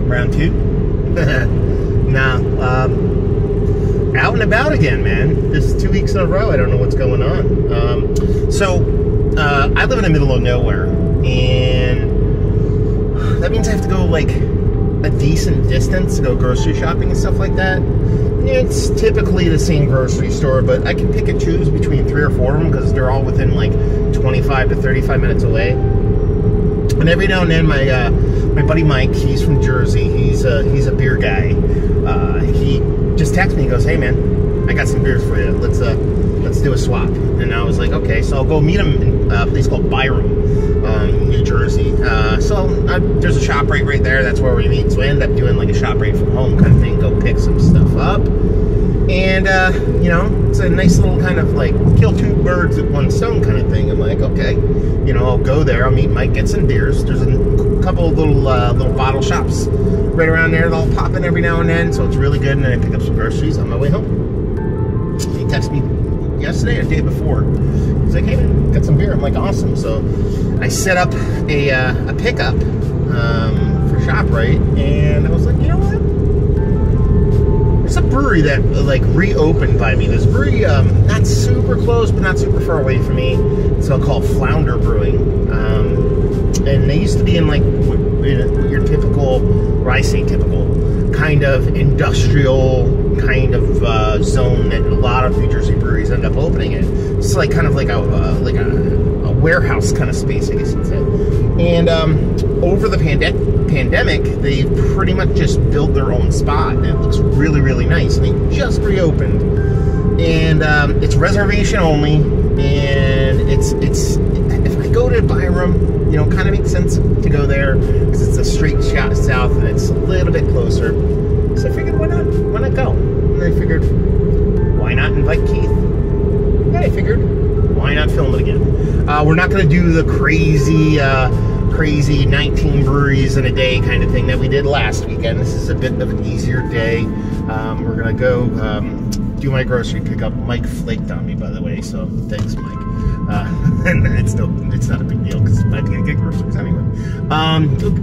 Round two? Nah, out and about again, man. This is 2 weeks in a row. I don't know what's going on. I live in the middle of nowhere, and that means I have to go like a decent distance to go grocery shopping and stuff like that. It's typically the same grocery store, but I can pick and choose between 3 or 4 of them because they're all within like 25 to 35 minutes away. And every now and then, my buddy Mike, he's from Jersey. He's a beer guy. He just texts me. He goes, "Hey man, I got some beers for you. Let's do a swap." And I was like, okay. So I'll go meet him in a place called Byram, New Jersey. There's a shop right there. That's where we meet. So I end up doing like a shop right from home kind of thing. Go pick some stuff up. And, you know, it's a nice little kind of like kill 2 birds with 1 stone kind of thing. I'm like, okay, you know, I'll go there. I'll meet Mike, get some beers. There's a couple of little bottle shops right around there that'll pop in every now and then. So it's really good. And then I pick up some groceries on my way home. He texted me yesterday or the day before. He's like, "Hey, man, got some beer." I'm like, awesome. So I set up a pickup for ShopRite. And I was like, you know what? It's a brewery that like reopened by me. This brewery, not super close, but not super far away from me. It's called Flounder Brewing, and they used to be in like your typical, or I say typical, kind of industrial kind of zone that a lot of New Jersey breweries end up opening in. It's like kind of like a warehouse kind of space, I guess you'd say. And over the pandemic, they pretty much just built their own spot, and it looks really, really nice. And they just reopened, and it's reservation only. And it's if I go to Byram, you know, it kind of makes sense to go there because it's a straight shot south and it's a little bit closer. So I figured, why not go? And I figured, why not invite Keith? And I figured, why not film it again? We're not going to do the crazy 19 breweries in a day kind of thing that we did last weekend. This is a bit of an easier day. We're going to go do my grocery pickup. Mike flaked on me, by the way, so thanks, Mike. And it's not a big deal because I can't get groceries anyway.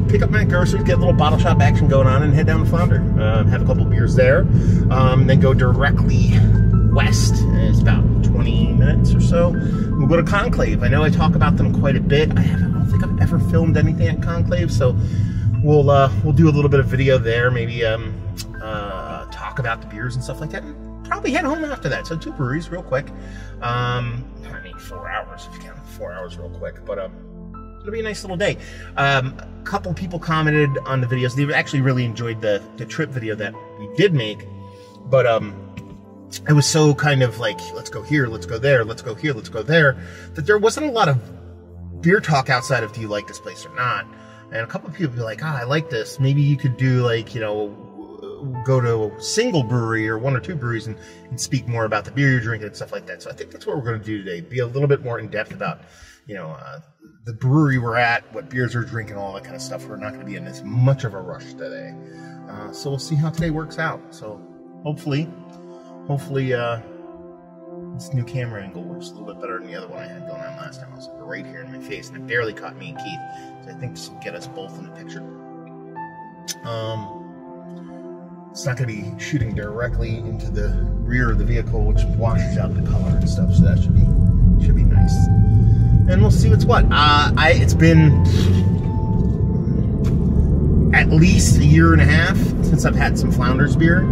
Pick up my groceries, get a little bottle shop action going on, and head down to Flounder. Have a couple beers there. Then go directly west. It's about 20 minutes or so. We'll go to Conclave. I know I talk about them quite a bit. I don't think I've ever filmed anything at Conclave, so we'll do a little bit of video there. Maybe talk about the beers and stuff like that. And probably head home after that. So 2 breweries, real quick. I mean 4 hours if you count 4 hours, real quick. But it'll be a nice little day. A couple people commented on the videos. They actually really enjoyed the trip video that we did make, but it was so kind of like, let's go here, let's go there, let's go here, let's go there, that there wasn't a lot of beer talk outside of do you like this place or not. And a couple of people be like, I like this. Maybe you could do like, you know, go to a single brewery or 1 or 2 breweries and speak more about the beer you're drinking and stuff like that. So I think that's what we're going to do today. Be a little bit more in depth about, you know, the brewery we're at, what beers we're drinking, all that kind of stuff. We're not going to be in as much of a rush today. So we'll see how today works out. So hopefully this new camera angle works a little bit better than the other one I had going on last time. I was right here in my face, and it barely caught me and Keith. So I think this will get us both in the picture. It's not going to be shooting directly into the rear of the vehicle, which washes out the color and stuff. So that should be nice. And we'll see what's what. It's been at least a year and a half since I've had some Flounders beer.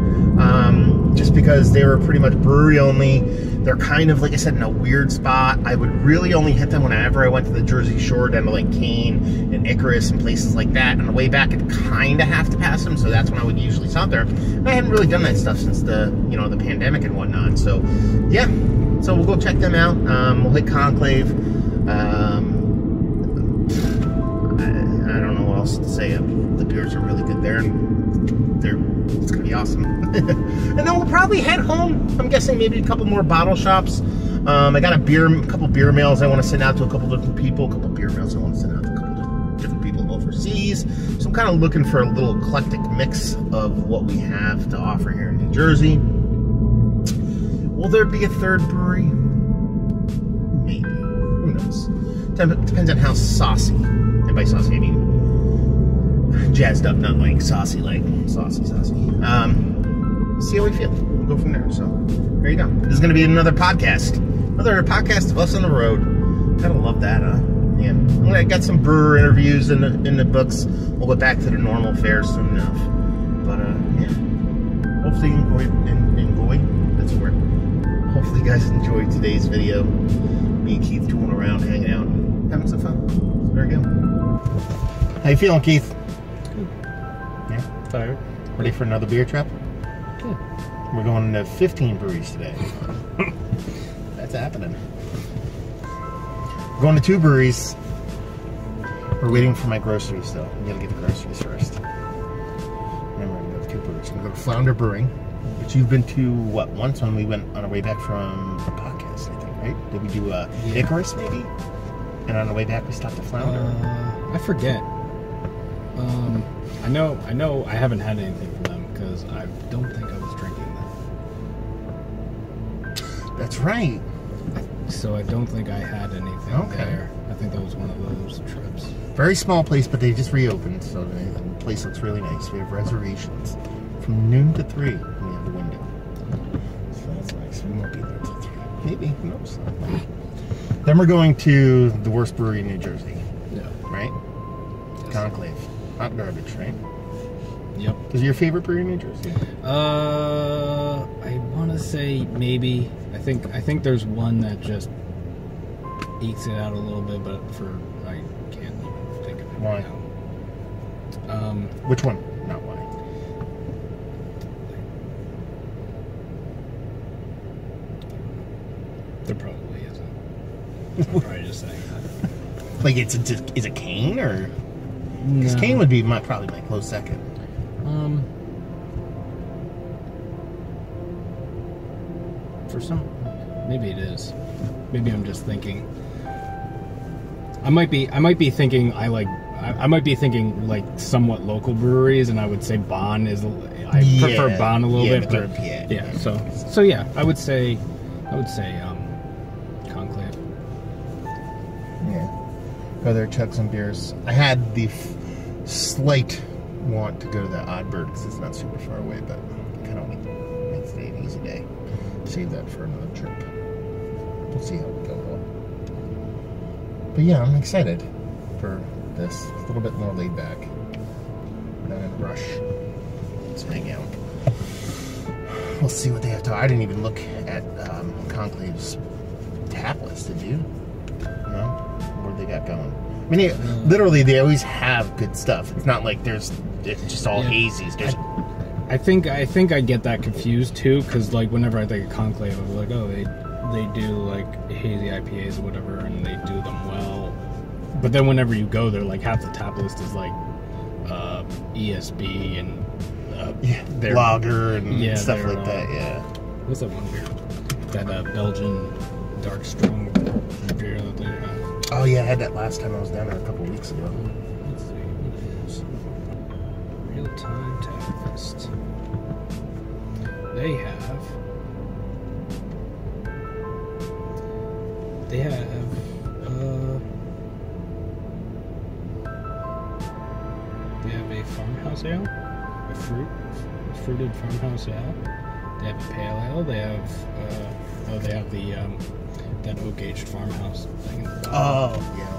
Just because they were pretty much brewery only. They're kind of, like I said, in a weird spot. I would really only hit them whenever I went to the Jersey Shore, down to like Kane and Icarus and places like that. On the way back, I'd kind of have to pass them, so that's when I would usually stop there. And I hadn't really done that stuff since the pandemic and whatnot. So yeah, so we'll go check them out. We'll hit Conclave. I don't know what else to say. The beers are really good there. It's gonna be awesome. And then we'll probably head home. I'm guessing maybe a couple more bottle shops. I got a couple beer mails I want to send out to a couple different people. A couple beer mails I want to send out to a couple different people overseas. So I'm kind of looking for a little eclectic mix of what we have to offer here in New Jersey. Will there be a 3rd brewery? Maybe. Who knows? Depends on how saucy. And by saucy, I mean jazzed up, not like saucy, like saucy. See how we feel. We'll go from there. So there you go. This is going to be another podcast of us on the road. Gotta love that, huh? Yeah. I got some brewer interviews in the books. We'll get back to the normal fare soon enough. But yeah. Hopefully you that's a word. Hopefully you guys enjoyed today's video. Me and Keith tooling around, hanging out, having some fun. So there you go. How you feeling, Keith? Good. Yeah? Tired. Ready for another beer trip? Good. We're going to 15 breweries today. That's happening. We're going to 2 breweries. We're waiting for my groceries still. We gotta get the groceries first. Then we're gonna go to 2 breweries. We're gonna go to Flounder Brewing, which you've been to, what, once when we went on our way back from the podcast, I think, right? Did we do Icarus, maybe? And on the way back, we stopped at Flounder. I forget. I know I haven't had anything from them because I don't think I was drinking them. That's right. So I don't think I had anything there. I think that was one of those trips. Very small place, but they just reopened, so the place looks really nice. We have reservations from noon to 3. We have the window. So that's nice. We won't be there till 3. Maybe, who knows? Then we're going to the worst brewery in New Jersey. Yeah. Right? Yes. Conclave. Hot garbage, right? Yep. Is it your favorite brewery in New Jersey? I want to say maybe. I think there's one that just ekes it out a little bit, but I can't even think of it. Why? Now. Which one? Not why. There probably isn't. I'm probably just saying that. Like, is it Kane, or? Because No. Kane would be probably my close second. For some, maybe it is. Maybe I'm just thinking. I might be thinking I might be thinking like somewhat local breweries, and I would say Bonn is. I prefer Bonn a little bit, but yeah. So yeah, I would say Conclave. Yeah. Go there, chug some beers. I had the slight want to go to the Oddbird because it's not super far away, but kind of makes it an easy day. Save that for another trip. We'll see how we go. But yeah, I'm excited for this. It's a little bit more laid back. We're not in a rush. Let's hang out. We'll see what they have to. I didn't even look at Conclave's tap list. Did you? No? What do they got going? I mean, literally, they always have good stuff. It's not like it's just all hazies. I think I get that confused too, because like whenever I think of Conclave, I'm like, oh, they do like hazy IPAs or whatever, and they do them well. But then whenever you go there, like half the tap list is like ESB and their lager and stuff like that. Yeah. What's that one beer? That Belgian dark strong beer that they have. Oh yeah, I had that last time I was down there a couple weeks ago. Let's see what it is. Real-time tap list. They have a farmhouse ale, a fruited farmhouse ale. They have a pale ale. They have the that oak-aged farmhouse thing. Oh yeah, I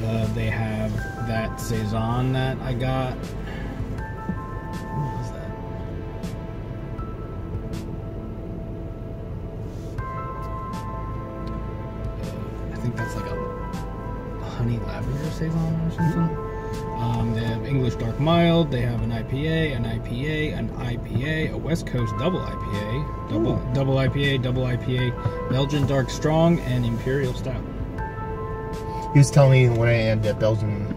love that. They have that saison that I got. What was that? I think that's like a honey lavender saison or something. They have English Dark Mild. They have an IPA, a West Coast double IPA, double IPA, Belgian Dark Strong, and Imperial Stout. He was telling me when I had that Belgian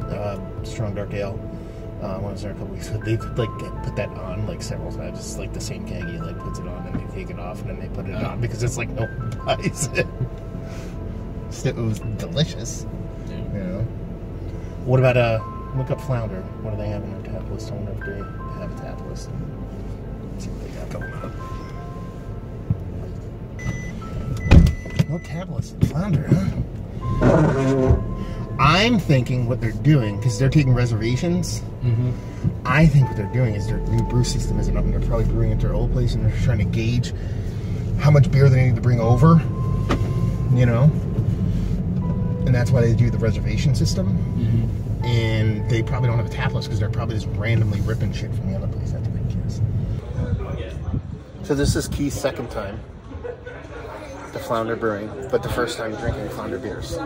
Strong Dark Ale when I was there a couple weeks ago, they like put that on like several times. It's like the same keg, he like puts it on and they take it off and then they put it on because it's like no one buys it. So it was delicious. Yeah. You know. What about look up Flounder? What do they have in their tap list? I wonder if they have a tap list. Let's see what they got going on. No tap list in Flounder, huh? I'm thinking what they're doing, because they're taking reservations. I think what they're doing is their new brew system isn't up, and they're probably brewing at their old place, and they're trying to gauge how much beer they need to bring over, you know? And that's why they do the reservation system. And they probably don't have a tap list, because they're probably just randomly ripping shit from the other place. That's what I guess. So this is Keith's second time to Flounder Brewing, but the first time drinking Flounder beers.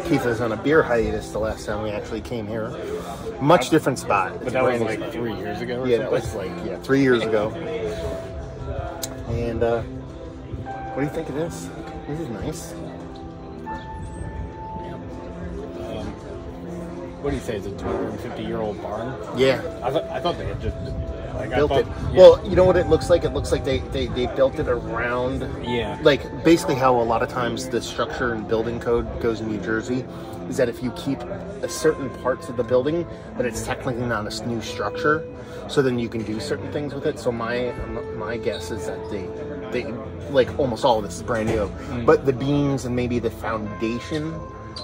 Keith was on a beer hiatus the last time we actually came here. Much different spot. But that was like 3 years ago or yeah, something? that was like, 3 years ago. And what do you think of this? This is nice. What do you say? It's a 250-year-old barn? Yeah. I thought they had just built it. Yeah. Well, you know what it looks like? It looks like they built it around, like basically how a lot of times the structure and building code goes in New Jersey is that if you keep a certain parts of the building, but it's technically not a new structure, so then you can do certain things with it. So my guess is that they like almost all of this is brand new, but the beams and maybe the foundation,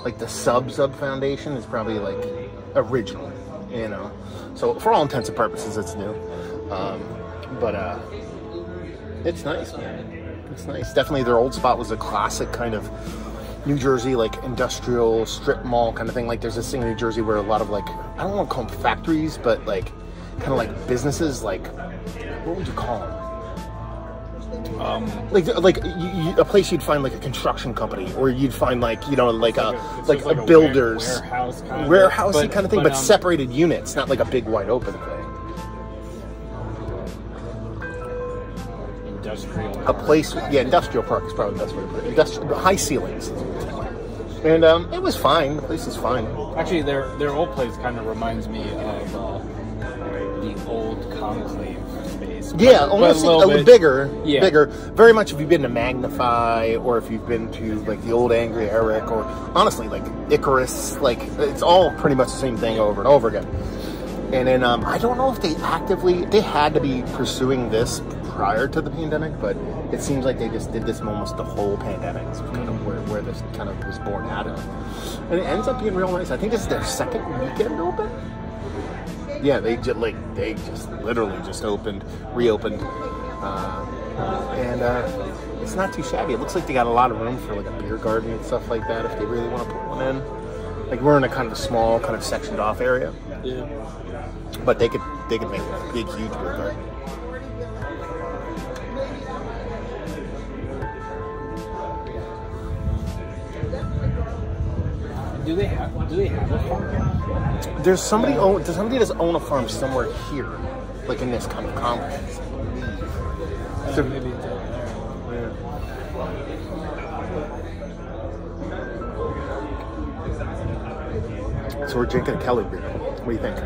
like the sub foundation, is probably like original, you know. So for all intents and purposes, it's new. But it's nice, man. It's nice. Definitely their old spot was a classic kind of New Jersey, like industrial strip mall kind of thing. Like there's this thing in New Jersey where a lot of like, I don't want to call them factories, but like kind of like businesses, like, what would you call them? Like a place you'd find like a construction company, or you'd find like, you know, like a builder's warehousey kind of thing, but separated units, not like a big wide open thing. Industrial. A place, industrial park is probably the best way to put it. Industrial, high ceilings. And it was fine. The place is fine. Actually, their old place kind of reminds me of the old Conclave space. Yeah, almost a little bigger. Yeah. Bigger. Very much if you've been to Magnify, or if you've been to like the old Angry Eric, or honestly like Icarus, like it's all pretty much the same thing over and over again. And then I don't know if they had to be pursuing this prior to the pandemic, but it seems like they just did this almost the whole pandemic. It's kind of where this kind of was born out of. And it ends up being real nice. I think this is their second weekend open. Yeah, they just literally just reopened, and it's not too shabby. It looks like they got a lot of room for like a beer garden and stuff like that if they really want to put one in. Like we're in a kind of a small, kind of sectioned off area. Yeah. But they could make a big, huge beer garden. Do they have a farm? There's somebody does own a farm somewhere here, like in this kind of complex. So maybe it's over there. Yeah. So we're drinking a Kelly beer. What do you think?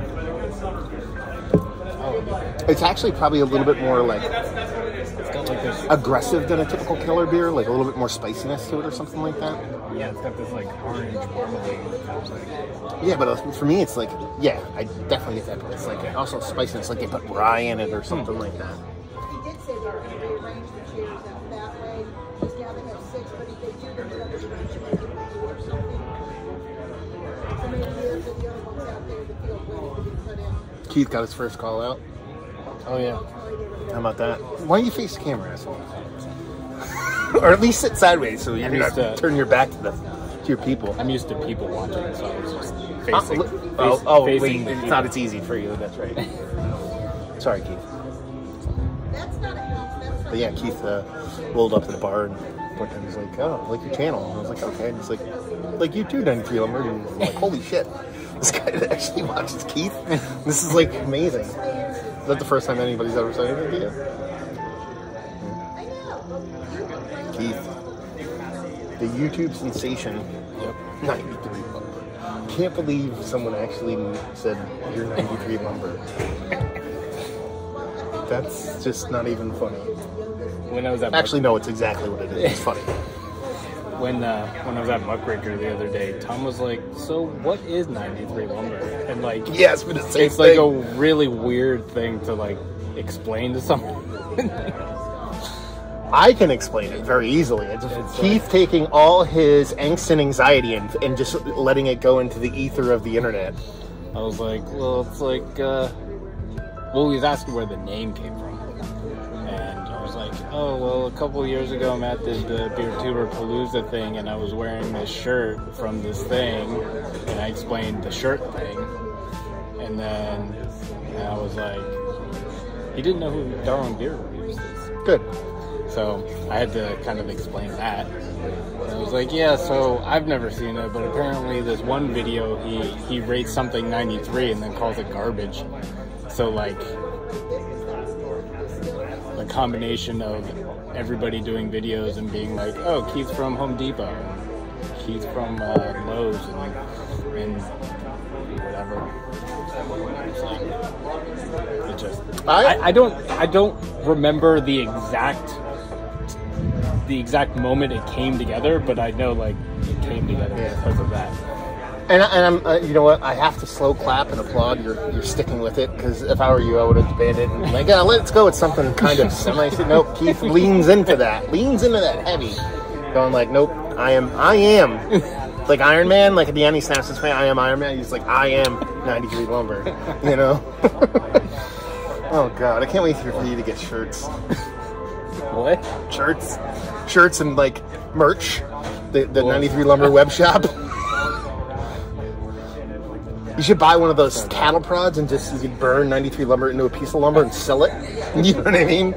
It's actually probably a little bit more like aggressive than a typical Keller beer, like a little bit more spiciness to it or something like that. Yeah, it's got this like orange marmalade. Yeah, but for me, it's like, yeah, I definitely get that. But it's like also spiciness, like they put rye in it or something like that. He did say they rearrange the chairs out that way. Now they have 6, but if they do them the other direction, they can do or something. So maybe the other ones out there, the field ready to be put in. Keith got his first call out. Oh yeah. How about that? Why don't you face the camera, asshole? Or at least sit sideways so you're not turn your back to your people. I'm used to people watching, so I was just facing. Wait, it's not as easy for you. That's right. Sorry, Keith. That's not a house. That's But yeah, Keith rolled up to the bar and he's like, "Oh, I like your channel." And I was like, "Okay." And he's like you too, 93 Lumber. And I'm like, "Holy shit, this guy actually watches Keith. This is like amazing." Is that the first time anybody's ever said anything to you? Keith, the YouTube sensation. Yep. 93 Lumber. Can't believe someone actually said you're 93 Lumber. That's just not even funny. When I was at Actually, no, it's exactly what it is. It's funny. When I was at Muckraker the other day, Tom was like, "So what is 93 Lumber?" And like, He asked me the same it's thing. like a really weird thing to like explain to someone. I can explain it very easily. It's Keith taking all his angst and anxiety and just letting it go into the ether of the internet. I was like, well, it's like, well, he was asking where the name came from. And I was like, oh, well, a couple of years ago, Matt did the Beer Tuber Palooza thing, and I was wearing this shirt from this thing, and I explained the shirt thing. And then I was like, he didn't know who Darwin Beer Reviews is. Good. So I had to kind of explain that. And I was like, yeah, so I've never seen it, but apparently this one video, he rates something 93 and then calls it garbage. So, like, the combination of everybody doing videos and being like, oh, Keith's from Home Depot, and Keith's from Lowe's, and whatever. It's like, it just, I don't remember the exact moment it came together, but I know, like, it came together because of that. And I'm, you know what? I have to slow clap and applaud. You're sticking with it, because if I were you, I would have banned it and like, yeah, let's go with something kind of semi. Nope. Keith leans into that heavy, going like, nope. I am. Like Iron Man, like at the end he snaps his face. I am Iron Man. He's like, I am 93 Lumber. You know. Oh God, I can't wait for you to get shirts. What? Shirts and like merch. The 93 Lumber web shop. You should buy one of those cattle prods and just, you could burn 93 Lumber into a piece of lumber and sell it. You know what I mean?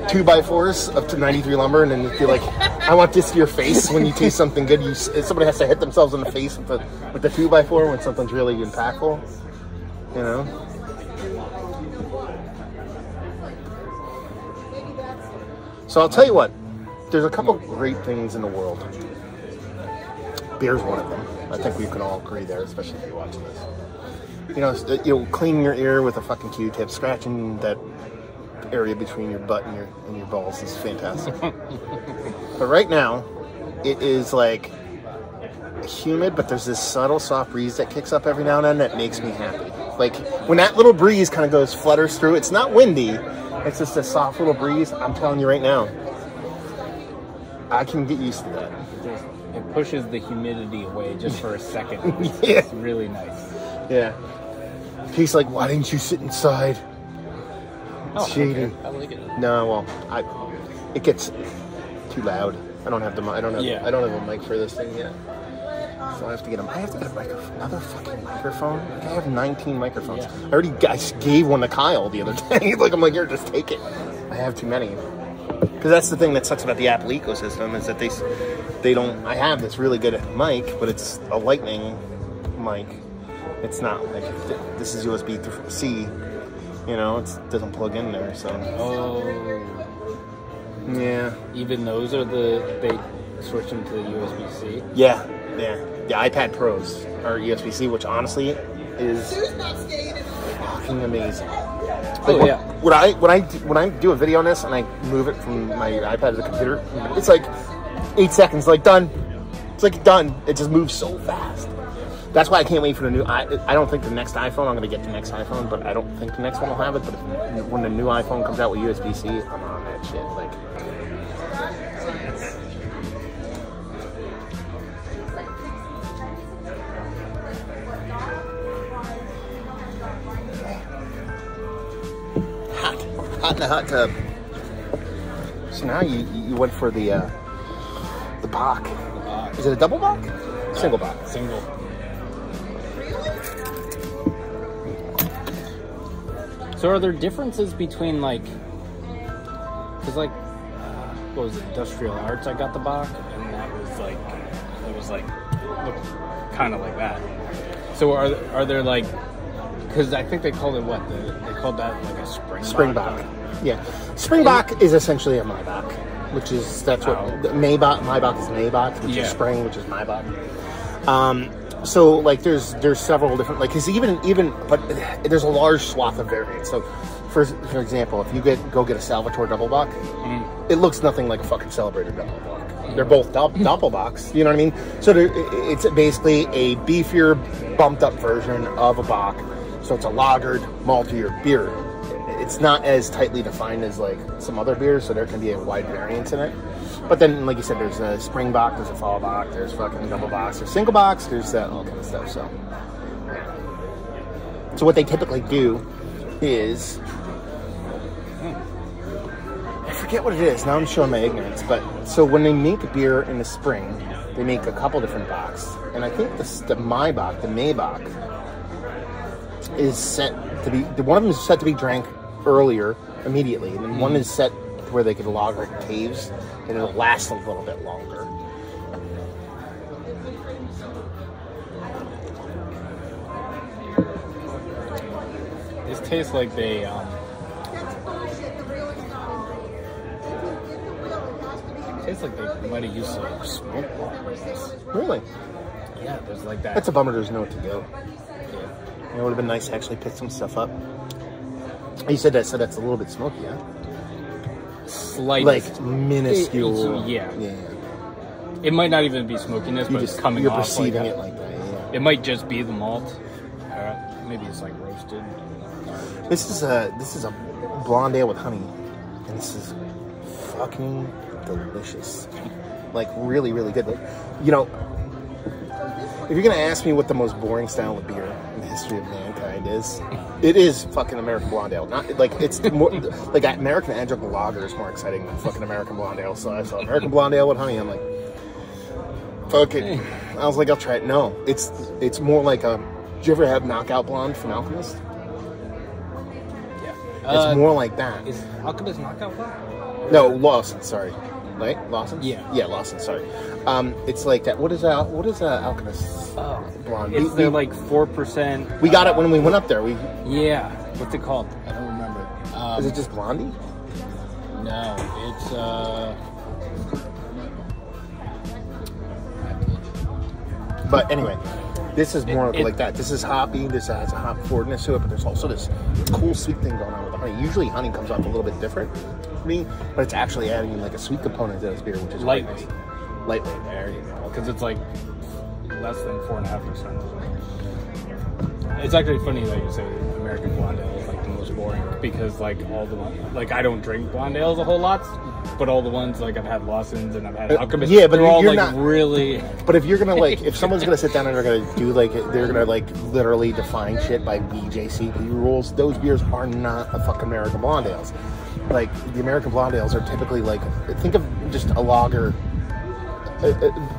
2x4s up to 93 Lumber, and then you'd be like, I want this to your face when you taste something good. Somebody has to hit themselves in the face with the 2x4 when something's really impactful. You know? So I'll tell you what, there's a couple great things in the world. Beer's one of them. I think we can all agree there, especially if you're watching this. You know, cleaning your ear with a fucking Q-tip, scratching that area between your butt and your balls is fantastic. But right now, it is like humid, but there's this subtle soft breeze that kicks up every now and then that makes me happy. Like when that little breeze kind of flutters through, it's not windy, it's just a soft little breeze. I'm telling you right now, I can get used to that. It pushes the humidity away just for a second. Yeah. It's really nice. Yeah. He's like, why didn't you sit inside? Oh, Cheating. okay. I like it. No, well, it gets too loud. I don't have a mic for this thing yet. So I have to get a microphone, another fucking microphone. Like, I have 19 microphones. Yeah. I gave one to Kyle the other day. I'm like, here, just take it. I have too many. Because that's the thing that sucks about the Apple ecosystem, is that they don't. I have this really good mic, but it's a Lightning mic. It's not like this is USB-C. You know, it doesn't plug in there. So. Oh. Yeah. Even those they switch them to USB-C. Yeah. The iPad Pros are USB-C, which honestly is fucking amazing. Oh yeah. When I do a video on this and I move it from my iPad to the computer, it's like 8 seconds, like done. It's like done. It just moves so fast. That's why I can't wait for the new. I don't think the next iPhone. I'm gonna get the next iPhone, but I don't think the next one will have it. But when the new iPhone comes out with USB-C, I'm on that shit. Like. Hot in the hot tub. So now you went for the Bach. Is it a double Bach? Single Bach. Single. So are there differences between because what was it, Industrial Arts? I got the Bach, and that was looked kind of like that. So are there because I think they called it what? They called that like a Springbok. Yeah, Springbok is essentially a Maybach, which is that's what Maybach is Maybach, which is Spring, which is Maybach. So there's several different because even but there's a large swath of variants. So for example, if you go get a Salvatore Double Bock, it looks nothing like a fucking Celebrator Double Bock. They're both Doppelbocks. You know what I mean? So it's basically a beefier, bumped up version of a Bock. So it's a lagered, maltier beer. it's not as tightly defined as like some other beers, so there can be a wide variance in it. But then, like you said, there's a spring bock, there's a fall bock, there's fucking double box, there's single box, there's that all kind of stuff. So what they typically do is, I forget what it is. Now I'm showing my ignorance, but so when they make a beer in the spring, they make a couple different bocks, and I think the Maybach, is set to be, one of them is set to be drank earlier, immediately, and then one is set to where they can lager it in caves, and it'll last a little bit longer. This tastes like they, That's bullshit. The real is not in there. If you get the real, it has to be in there. tastes like they might have used some smoke bombs. Really? Yeah, there's like that. That's a bummer there's nowhere to go. Yeah. It would have been nice to actually pick some stuff up. You said that, so that's a little bit smoky, huh? Slight. Like minuscule. Yeah. It might not even be smokiness, but it's coming you're off perceiving like it like that. Yeah. It might just be the malt. Maybe it's like roasted. This is a blonde ale with honey, and this is fucking delicious. Like really, really good. Like, you know, if you're gonna ask me what the most boring style of beer in the history of mankind is, it is fucking American blonde ale. Not like it's more like American adjunct lager is more exciting than fucking American blonde ale. So I saw American blonde ale with honey. I'm like, fuck it. I was like, I'll try it. No, it's more like a. Did you ever have Knockout Blonde from Alchemist? Yeah. It's more like that. Is Alchemist Knockout Blonde? No, Lawson. Sorry, right? Lawson. Yeah. Yeah, Lawson. Sorry. It's like that. What is Alchemist Blonde? It's like 4%. We got it when we went up there. Yeah. What's it called? I don't remember. Is it just Blondie? No, it's But anyway, this is more like that. This is hoppy. This has a hop forwardness to it, but there's also this cool sweet thing going on with the honey. Usually honey comes off a little bit different for me, but it's actually adding like a sweet component to this beer, which is quite lightweight. nice. Lightweight. There you go. Because it's like less than 4.5%. It's actually funny that you say American blonde ale is like the most boring, because like all the ones, like I don't drink blonde ales a whole lot, but all the ones like I've had Lawson's and I've had Alchemist, yeah, but they're all you're like not really. But if you're gonna like, if someone's gonna sit down and they're gonna do like, they're gonna like literally define shit by BJCP rules, those beers are not a fucking American blonde ales. Like the American blonde ales are typically like, think of just a lager.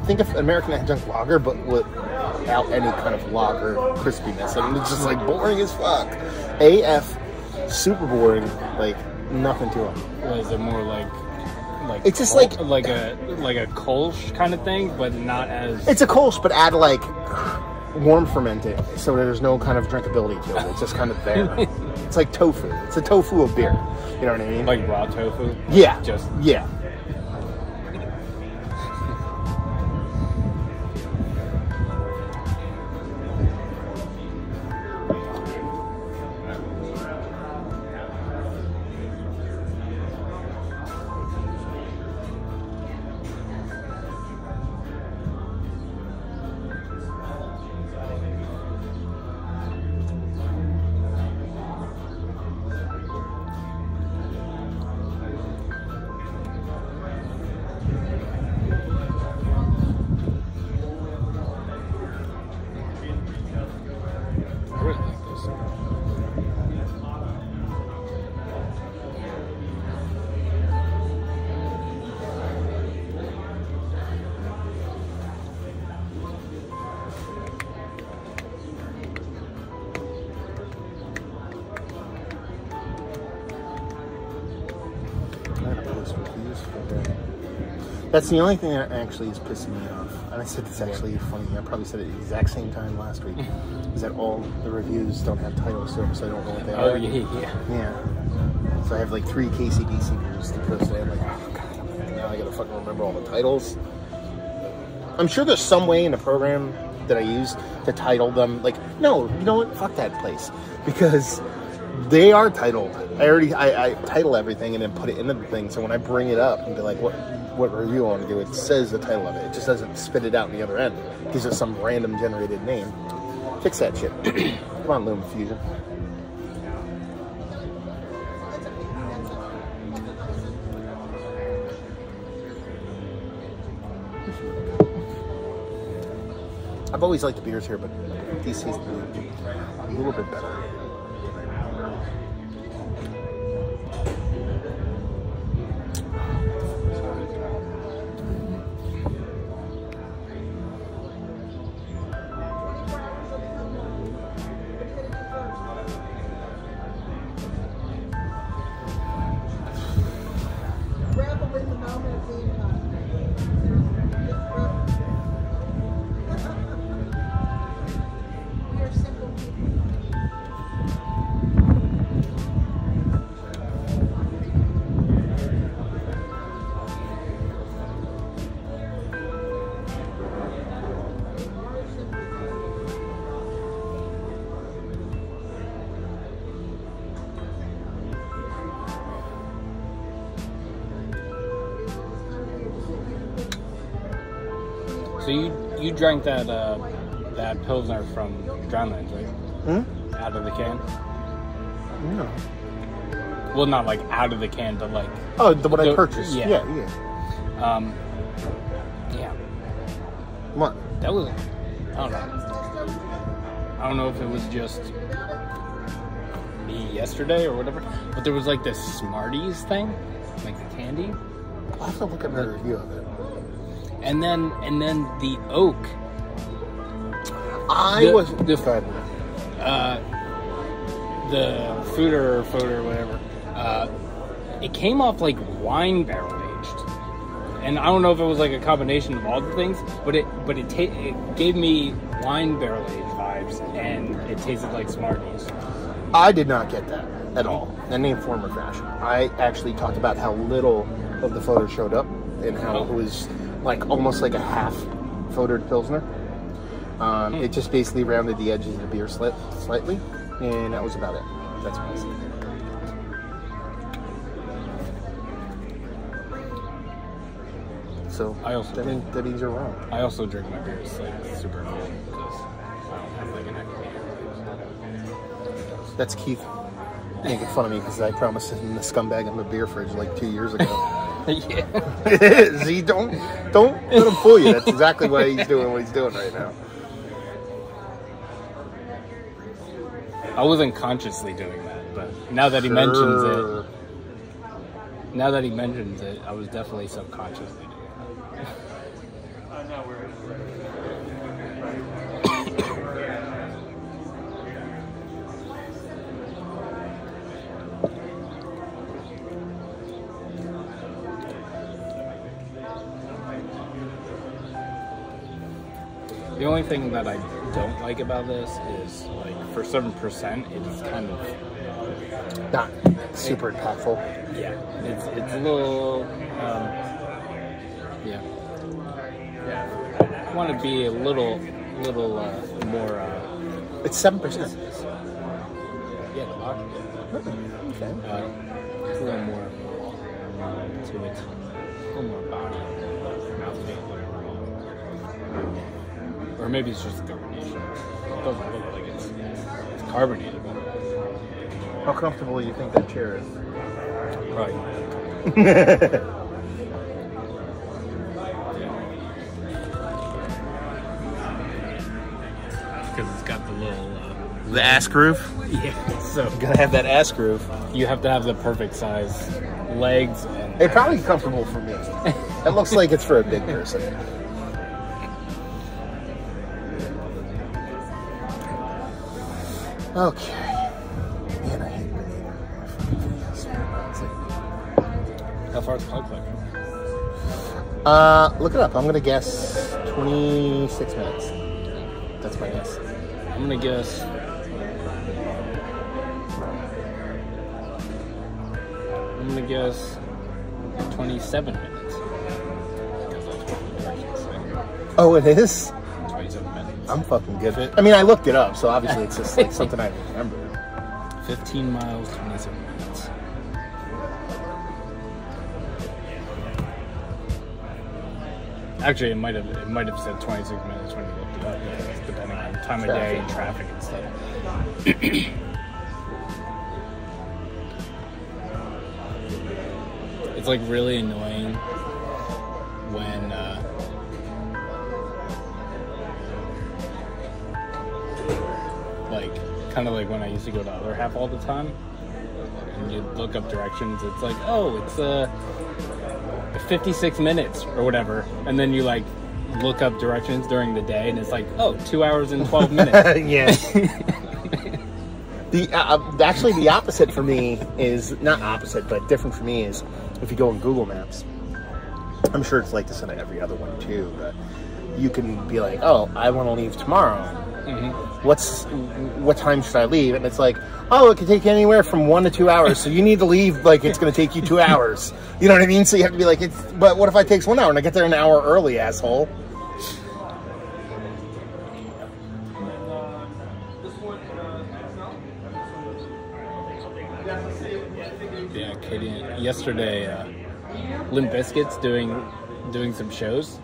Think of American adjunct lager, but without any kind of lager crispiness, and it's just like boring as fuck. AF, super boring. Like nothing to it. Was it more like it's just like a Kolsch kind of thing, but not as. It's a Kolsch, but add like warm fermented, so there's no kind of drinkability to it. It's just kind of there. It's like tofu. It's a tofu of beer. You know what I mean? Like raw tofu. Yeah. Just yeah. That's the only thing that actually is pissing me off. And I said this actually funny. I probably said it the exact same time last week. Is that all the reviews don't have titles to them, so I don't know what they are. Oh yeah. So I have like 3 KCBC reviews to post today. I'm like, oh god, now I gotta fucking remember all the titles. I'm sure there's some way in the program that I use to title them. Like, no, you know what? Fuck that place, because they are titled. I title everything and then put it into the thing. So when I bring it up and be like, what review I want to do, it says the title of it. It just doesn't spit it out in the other end. It gives it some random generated name. Fix that shit. Come on, Lumen Fusion. I've always liked the beers here, but these taste a little bit better. Revel in the moment of being we are simple people. So you drank that that Pilsner from Drownlands, right? Hmm? Out of the can? No. Well, not like out of the can, but like... Oh, the one I purchased. Yeah. Yeah. Yeah. What? That was... I don't know. I don't know if it was just me yesterday or whatever, but there was like this Smarties thing, like the candy. I'll have to look at my review of it. And then the oak. The fooder or whatever. It came off like wine barrel aged, and I don't know if it was like a combination of all the things, but it gave me wine barrel aged vibes, and it tasted like Smarties. I did not get that at all, in any form or fashion. I actually talked about how little of the photo showed up, and how it was like almost like a half photoed Pilsner. It just basically rounded the edges of the beer slightly, and that was about it. That's what I said. So that means you're wrong. I also drink my beers like super cold because I don't have like an acne. That's Keith making fun of me because I promised him the scumbag in the beer fridge like 2 years ago. Yeah. It is. See, don't let him fool you. That's exactly why he's doing what he's doing right now. I wasn't consciously doing that, but now that he mentions it, I was definitely subconsciously doing that. The only thing that I don't like about this is, like, for 7%, it's kind of not super impactful. Yeah, it's a little, yeah. I want to be a little more. It's 7%. Yeah, the vodka. Okay. It's a little more to it. A little more body, mouthfeel, whatever. Or maybe it's just the carbonation. It doesn't look like it's carbonated. How comfortable do you think that chair is? Probably. Because it's got the little... the ass groove? Yeah, so... You gotta have that ass groove. You have to have the perfect size legs. And it's probably comfortable for me. It looks like it's for a big person. Okay. Man, I hate videos. how far is Conclave? Look it up. I'm gonna guess 26 minutes. That's my guess. I'm gonna guess. I'm gonna guess 27 minutes. Because that's what the directions say. Oh, it is? 27 minutes. I'm fucking good. I mean, I looked it up, so obviously it's just like something I remember. 15 miles, 27 minutes. Actually, it might have said 26 minutes when you looked it up, yeah, depending on time of day and traffic and stuff. It's like really annoying when kind of like when I used to go to Other Half all the time. And you look up directions, it's like, oh, it's 56 minutes or whatever. And then you like look up directions during the day, and it's like, oh, 2 hours and 12 minutes. Yeah. Actually, the opposite for me is, not opposite, but different for me is if you go on Google Maps. I'm sure it's like this on every other one too, but you can be like, oh, I want to leave tomorrow. What time should I leave? And it's like, oh, it can take you anywhere from 1 to 2 hours, so you need to leave like it's going to take you 2 hours. You know what I mean? So you have to be like, but what if it takes 1 hour and I get there an hour early, asshole? Yeah, Katie. Yesterday, Limp Bizkit's doing some shows.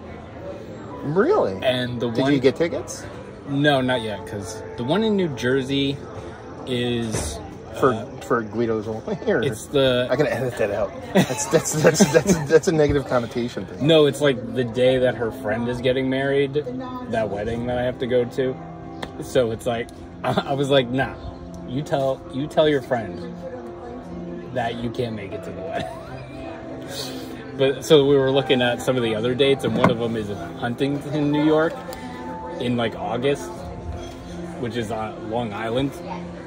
Really? And did you get tickets? No, not yet, because the one in New Jersey is for Guido's only. It's the. I gotta edit that out. That's a negative connotation thing. No, it's like the day that her friend is getting married, that wedding that I have to go to. So it's like, I was like, nah, you tell your friend that you can't make it to the wedding. But so we were looking at some of the other dates, and one of them is in Huntington, New York, in like August, which is on Long Island.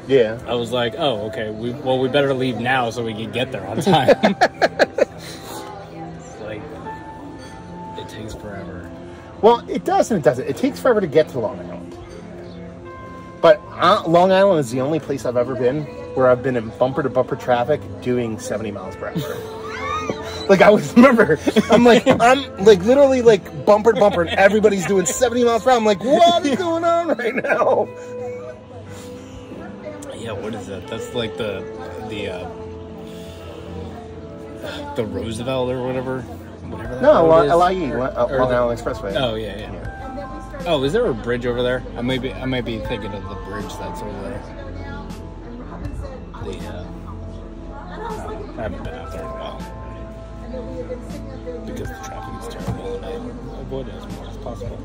Yeah. I was like, oh, okay. We better leave now so we can get there on time. Like, it takes forever. Well, it does and it doesn't. It takes forever to get to Long Island. But Long Island is the only place I've ever been where I've been in bumper-to-bumper traffic doing 70 miles per hour. Like, I was, remember, I'm like literally like bumper to bumper, and everybody's doing 70 miles per hour. I'm like, what is going on right now? Yeah, what is that? That's like the Roosevelt or whatever that No, road is. LIE, Long Island Expressway. Oh, yeah. Oh, is there a bridge over there? I might be thinking of the bridge that's over there. I haven't been out there in a while. Because the traffic is terrible, and I avoid it as much as possible.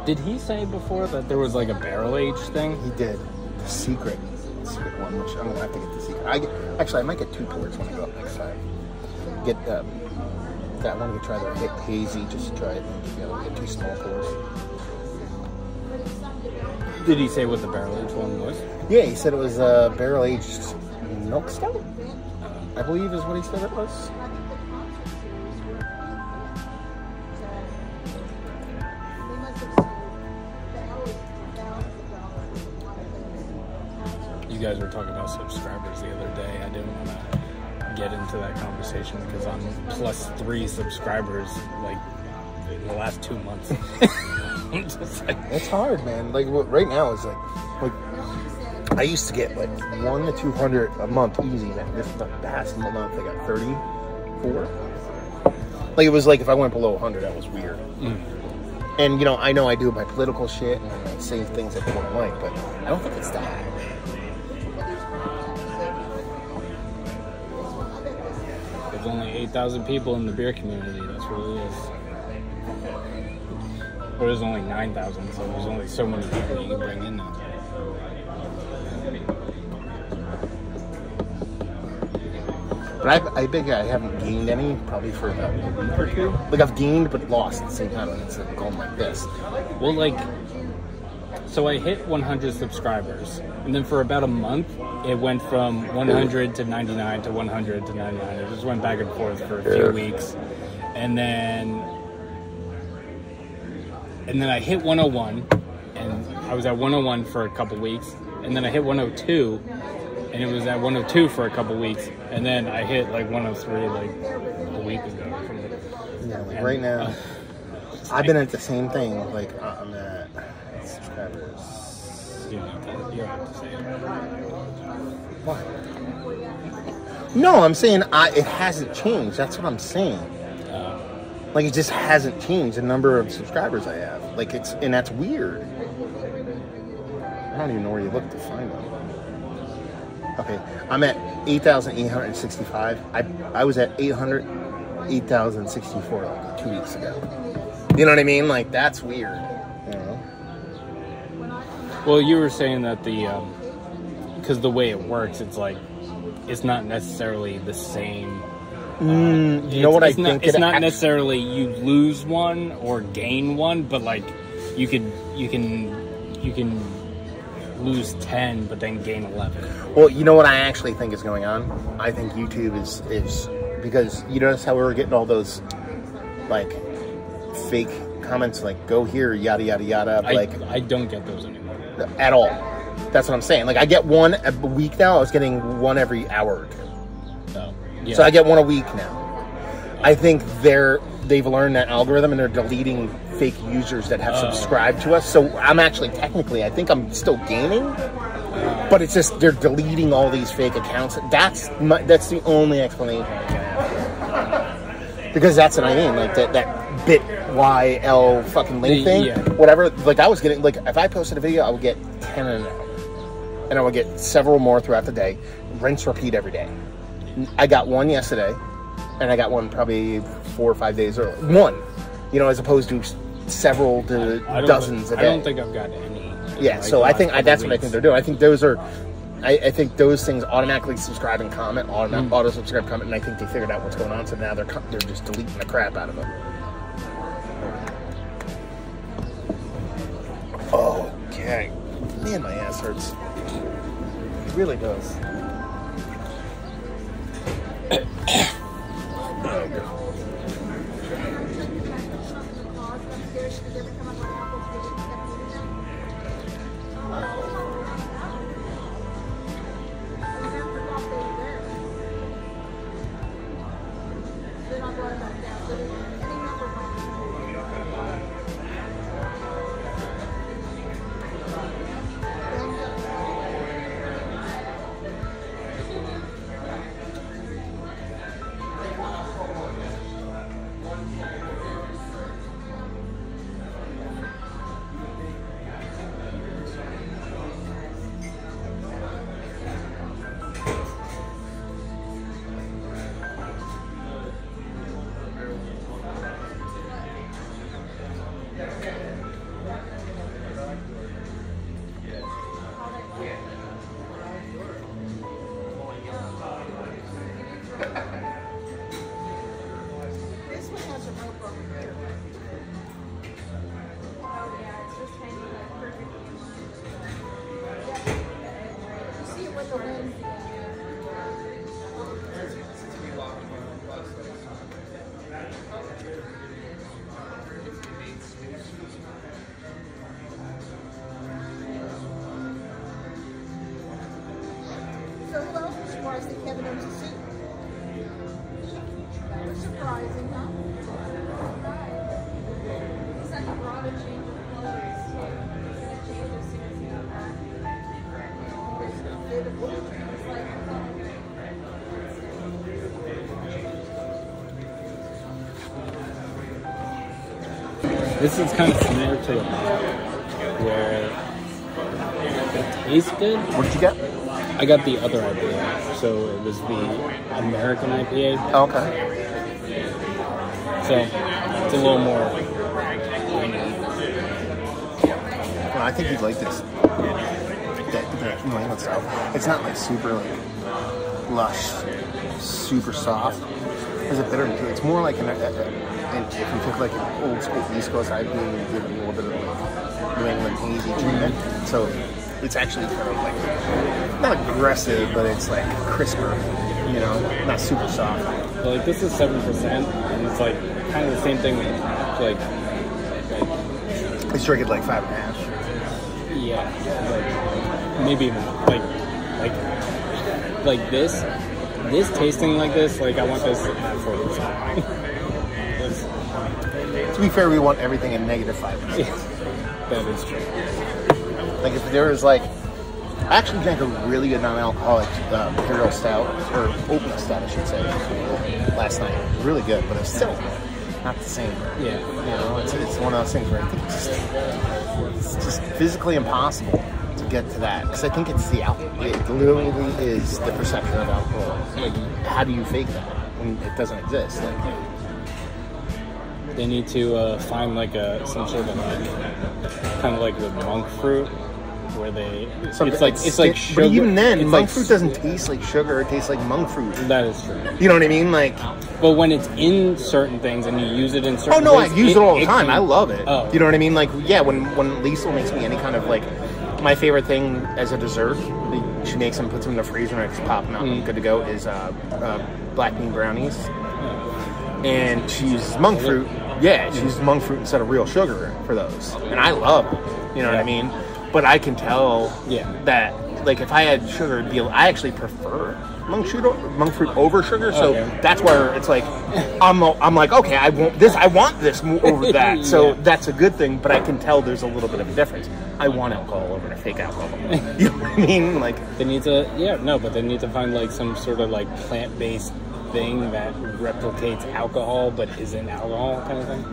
Did he say before that there was like a barrel age thing? He did. The secret one, which I'm gonna have to get the secret. I might get 2 pours when I go up next time. Get that one to try the hazy, just to try it, and get 2 small pours. Did he say what the barrel aged one was? Yeah, he said it was a barrel aged milk stout, I believe is what he said it was. You guys were talking about subscribers the other day. I didn't want to get into that conversation because I'm +3 subscribers like in the last 2 months. I'm just like, it's hard, man. Like right now it's like I used to get like 100 to 200 a month easy, man. This past month I got 34. Like it was like if I went below 100, that was weird. And I know I do my political shit and I say things that people don't like, but I don't think it's that. There's only 8,000 people in the beer community. That's what it is. Or there's only 9,000, so there's only so many people you can bring in now. But I think I haven't gained any, probably for about a week or 2. Like I've gained but lost at the same time, and it's going like this. Well, like, so I hit 100 subscribers, and then for about a month, it went from 100 to 99 to 100 to 99. It just went back and forth for a few weeks, and then I hit 101, and I was at 101 for a couple weeks, and then I hit 102, and it was at 102 for a couple weeks, and then I hit like 103 like a week ago. Yeah, like right now, I've been at the same thing. Like I'm at subscribers. You don't have to say it. What? No, I'm saying it hasn't changed. That's what I'm saying. Like it just hasn't changed the number of subscribers I have. Like and that's weird. I don't even know where you look to find them. Okay, I'm at 8,865. I was at 8,064 like 2 weeks ago. You know what I mean? Like, that's weird. You know? Well, you were saying that because the way it works, it's like it's not necessarily the same. You know what I think? It's not necessarily you lose one or gain one, but like you can lose 10, but then gain 11. Well, you know what I actually think is going on? I think YouTube is because you notice how we were getting all those like fake comments like "go here," yada yada yada. I don't get those anymore at all. That's what I'm saying. Like, I get one a week now. I was getting one every hour. Oh, yeah. So I get one a week now. I think they've learned that algorithm and they're deleting fake users that have subscribed to us. So I'm actually technically, I think I'm still gaining, but it's just they're deleting all these fake accounts. That's the only explanation I can have. Because that's what I mean. Like that bit YL fucking link thing, whatever. Like, I was getting, like, if I posted a video, I would get 10 in an hour. And I would get several more throughout the day. Rinse, repeat every day. I got one yesterday, and I got one probably 4 or 5 days early. One, you know, as opposed to several to dozens a day. I don't think I've got any. Yeah, like, so I think that's what I think they're doing. I think those are, I think those things automatically subscribe and comment, auto subscribe, comment, and I think they figured out what's going on. So now they're just deleting the crap out of them. Okay, man, my ass hurts. It really does. This is kind of similar to the Massif, where it tastes good. What did you get? I got the other IPA, so it was the American IPA. Oh, okay. So it's a little more. Well, I think you'd like this. The New England style. It's not like super like lush, super soft. There's a bitter to it. It's more like and if you took like an old school East Coast IPA and give it a little bit of like New England hazy treatment. So it's actually kind of like not aggressive, but it's like crisper, you know, not super soft. Well, like this is 7%, and it's like kind of the same thing with like let's drink it like 5.5. Yeah, like maybe even like this tasting like this. Like I want this at 4%. To be fair, we want everything at -5%. Yeah, that is true. Like if there was like, I actually drank a really good non-alcoholic Imperial Stout, or Oatmeal Stout I should say, last night. It was really good, but it's still not the same. Yeah. You know, it's one of those things where I think it's just physically impossible to get to that. Because I think it's the alcohol. It literally is the perception of alcohol. Like, how do you fake that when it doesn't exist? Like, They need to find like some sort of like, kind of like the monk fruit, where they it's like sugar. But even then, it's monk like, fruit doesn't taste like sugar. It tastes like monk fruit. That is true. You know what I mean? Like, but when it's in certain things and you use it in certain oh no, ways, I use it all the time. I love it. Oh. You know what I mean? Like, yeah, when Liesl makes me any kind of like, my favorite thing as a dessert, she makes them, puts them in the freezer, and I just pop them out. I'm good to go. Is black bean brownies, and she uses monk fruit. Yeah, she uses monk fruit instead of real sugar for those, and I love it. You know what I mean? But I can tell that, like, if I had sugar, it'd be, I actually prefer monk fruit over sugar. So that's where it's like, I'm like, okay, I want this over that. So that's a good thing. But I can tell there's a little bit of a difference. I want alcohol over the fake alcohol. You know what I mean? Like, they need to, but they need to find like some sort of like plant-based thing that replicates alcohol but isn't alcohol, kind of thing.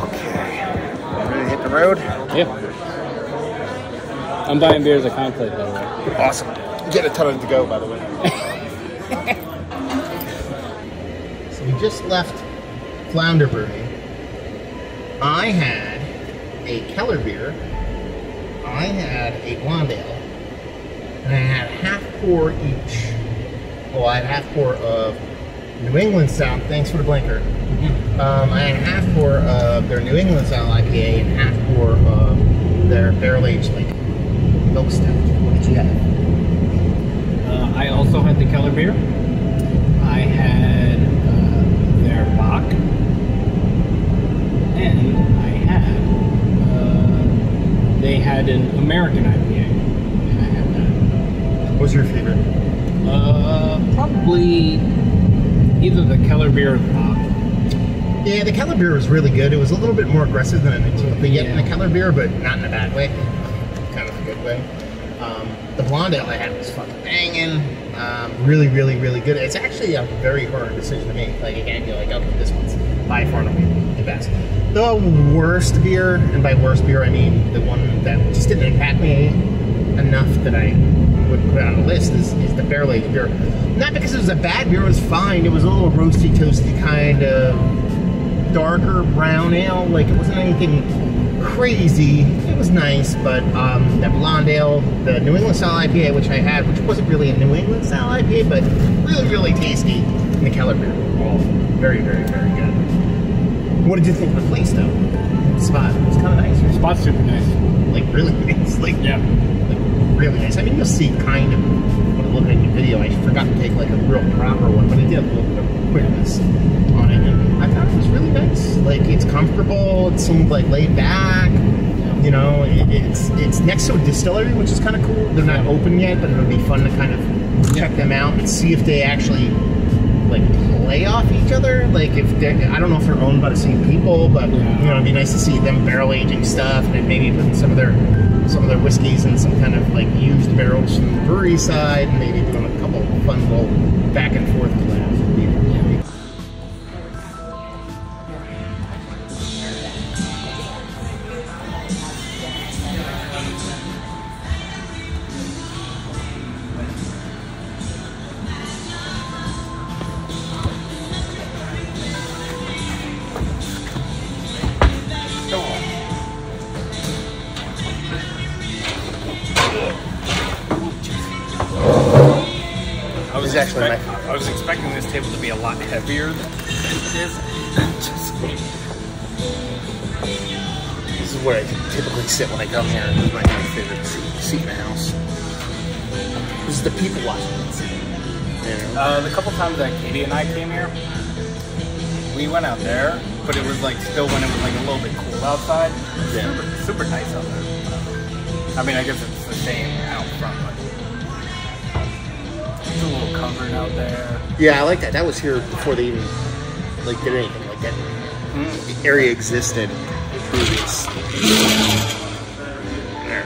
Okay. Ready to hit the road? Yeah. I'm buying beers at Conclave, by the way. Awesome. Get a ton to go, by the way. So we just left Flounder Brewing. I had a Keller beer. I had a blonde ale. And I had half pour each. Well, I had half pour of New England style. Thanks for the blinker. I had half pour of their New England style IPA and half pour of their barrel aged like milk stout. What did you have? I also had the Keller beer. I had their Bach, and I had they had an American IPA, and I had that. What was your favorite? Probably either the Keller beer or the Bach. Yeah, the Keller beer was really good. It was a little bit more aggressive than I typically get in the Keller beer, but not in a bad way. Kind of a good way. The blonde ale I had was fucking banging. Really, really, really good. It's actually a very hard decision to make. Like, again, you're like, okay, this one's by far and away the best. The worst beer, and by worst beer I mean the one that just didn't impact me enough that I would put on the list, is the barrel aged beer. Not because it was a bad beer, it was fine. It was a little roasty, toasty kind of darker brown ale. Like, it wasn't anything crazy. It was nice, but that blonde ale, the New England style IPA, which I had, which wasn't really a New England style IPA, but really, really tasty, and the Keller beer. All very, very, very good. What did you think of the place, though? The spot. It was kind of nice. The spot's super nice. Like, really nice. Like, yeah. Like, really nice. I mean, you'll see kind of, when I'm looking at your video, I forgot to take, like, a real proper one, but I did a little bit of quickness on it, and I thought it was really nice. Like, it's comfortable, it seemed like laid back, you know, it's next to a distillery, which is kind of cool. They're not open yet, but it'll be fun to kind of check them out and see if they actually, like, play off each other. Like, if they're, I don't know if they're owned by the same people, but, you know, it'd be nice to see them barrel aging stuff, and maybe putting some of their whiskeys in some kind of, like, used barrels from the brewery side, and maybe doing a couple fun little back and forth collabs. I was expecting this table to be a lot heavier than it is. This is where I typically sit when I come here. This is my favorite seat in the house. This is the people watching seat. You know? The couple times that Katie and I came here, we went out there, but it was like still when it was like a little bit cool outside. Yeah. Super nice out there. I mean, I guess it's the same out front, but it's a little covered out there. Yeah, I like that. That was here before they even like did anything like that. The area existed previous. There.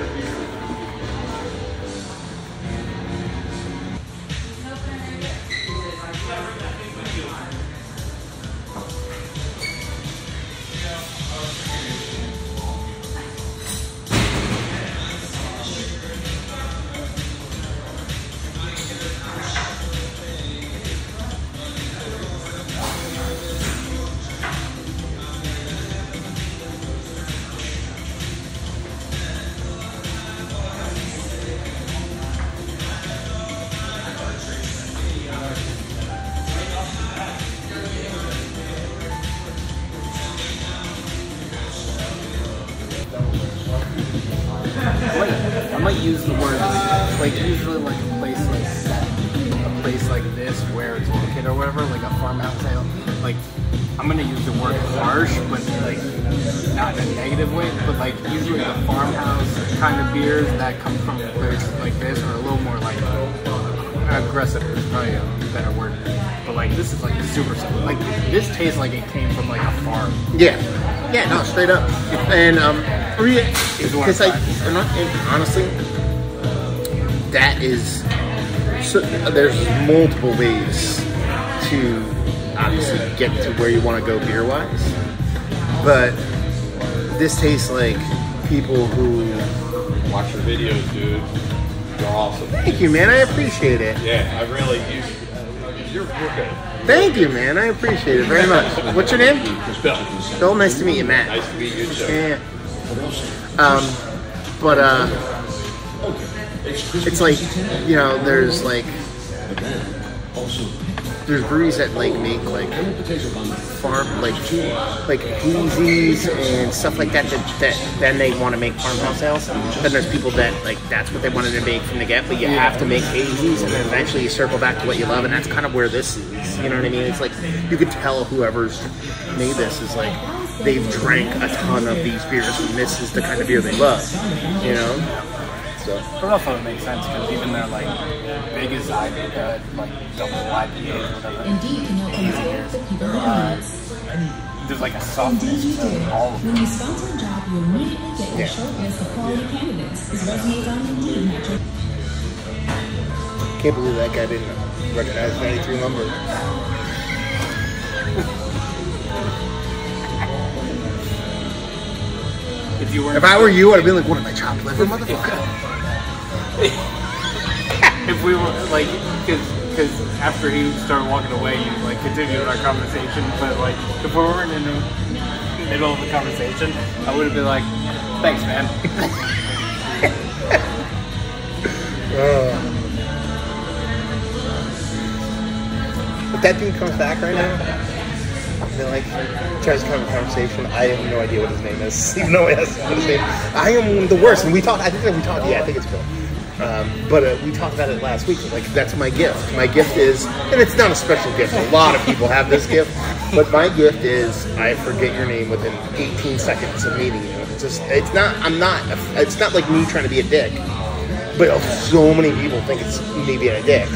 use the word like usually like a place like this where it's located or whatever, like a farmhouse sale. Like I'm gonna use the word harsh, but like not in a negative way. But like usually the farmhouse kind of beers that come from places like this are a little more like aggressive. Is probably a better word. But like this is like super simple. Like this tastes like it came from like a farm. Yeah, no, straight up. And because honestly, that is so. There's multiple ways to obviously get to where you want to go beer wise, but this tastes like people who watch your videos, dude. You're awesome. Thank you, man. I appreciate it. Yeah, I really you're good. Thank you, man. I appreciate it very much. What's your name? Bill. Bill, nice to meet you, Matt. Nice to meet you too. Yeah. It's like, you know, there's breweries that like make like farm like hazies and stuff like that then they want to make farmhouse ales. Then there's people that like that's what they wanted to make from the get, but you have to make hazies and then eventually you circle back to what you love, and that's kind of where this is. You know what I mean? It's like you could tell whoever's made this is like they've drank a ton of these beers and this is the kind of beer they love. You know? So. But also it makes sense because even their like biggest IPA, like double IPA or whatever, there's like a softness to all of them. When you sponsor a job, you immediately get your short list of quality candidates. His resume is on Indeed. Can't believe that guy didn't recognize 93 Lumber. If I were you, I'd be like, what am I, chopped liver, motherfucker? If we were like, because after he started walking away, you like continued our conversation. But like, if we weren't in the middle of the conversation, I would have been like, "Thanks, man." If that dude comes back right now, and then like tries to come in conversation, I have no idea what his name is. Even though he has his name, I am the worst. And we talked. I think it's Bill. But we talked about it last week. Like that's my gift. My gift is, and it's not a special gift. A lot of people have this gift, but my gift is I forget your name within 18 seconds of meeting you. It's not like me trying to be a dick, but so many people think it's me being a dick.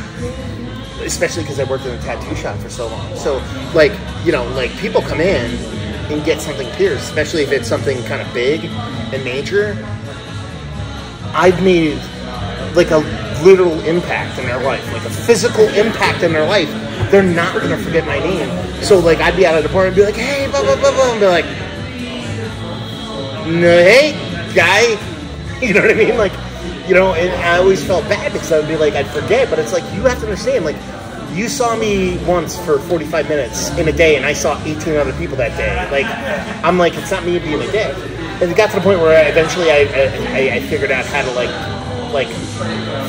Especially because I worked in a tattoo shop for so long. So, like, you know, like people come in and get something pierced, especially if it's something kind of big in nature. I've made like a literal impact in their life, like a physical impact in their life. They're not going to forget my name. So, like, I'd be out of the department and be like, hey, blah, blah, blah, blah, and be like, no, hey, guy. You know what I mean? Like, you know, and I always felt bad because I would be like, I'd forget, but it's like, you have to understand, like, you saw me once for 45 minutes in a day, and I saw 18 other people that day. Like, I'm like, it's not me being a dick. And it got to the point where eventually I figured out how to, like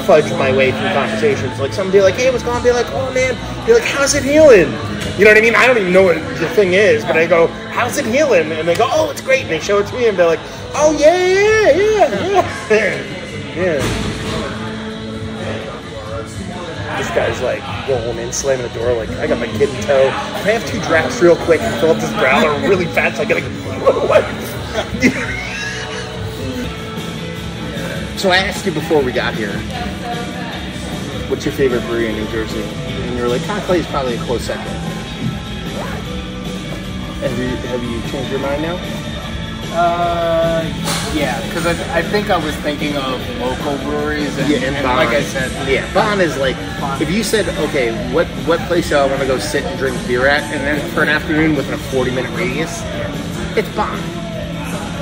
fudge my way through conversations. Like, someone be like, hey, what's going on? Be like, oh, man. Be like, how's it healing? You know what I mean? I don't even know what the thing is, but I go, how's it healing? And they go, oh, it's great. And they show it to me, and they're like, oh, yeah. This guy's like rolling in, slamming the door, like, I got my kid in tow. Can I have 2 drafts real quick and fill up this growler really fast so I gotta go, what? So I asked you before we got here, what's your favorite brewery in New Jersey? And you were like, Conclave is probably a close second. Have you changed your mind now? Yeah, because I think I was thinking of local breweries, and like I said, Bond is like, if you said, okay, what place do I want to go sit and drink beer at, and then for an afternoon within a 40-minute radius, it's Bond.